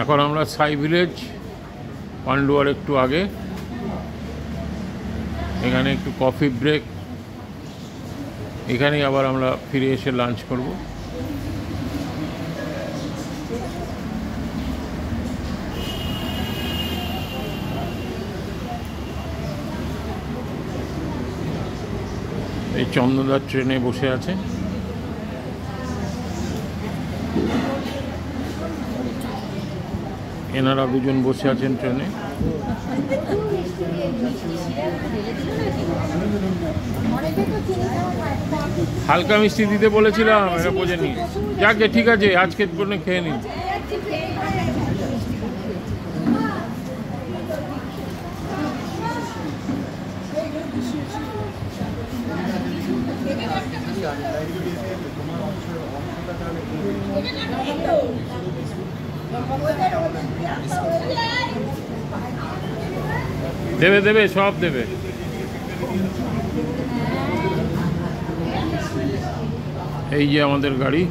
এখন আমরা সাই ভিলেজ পান্ডুয়ার একটু আগে, এখানে একটু কফি ব্রেক, এখানেই আবার আমরা ফিরে এসে লাঞ্চ করব। এই চন্দ্রদার ট্রেনে বসে আছে। এনারা দুজন বসে আছেন ট্রেনে। হালকা মিষ্টি দিতে বলেছিলাম, এটা বোঝেনি। যাকে ঠিক আছে, আজকের জন্য খেয়ে নিন। দেবে দেবে, সব দেবে। এই যে আমাদের গাড়ি।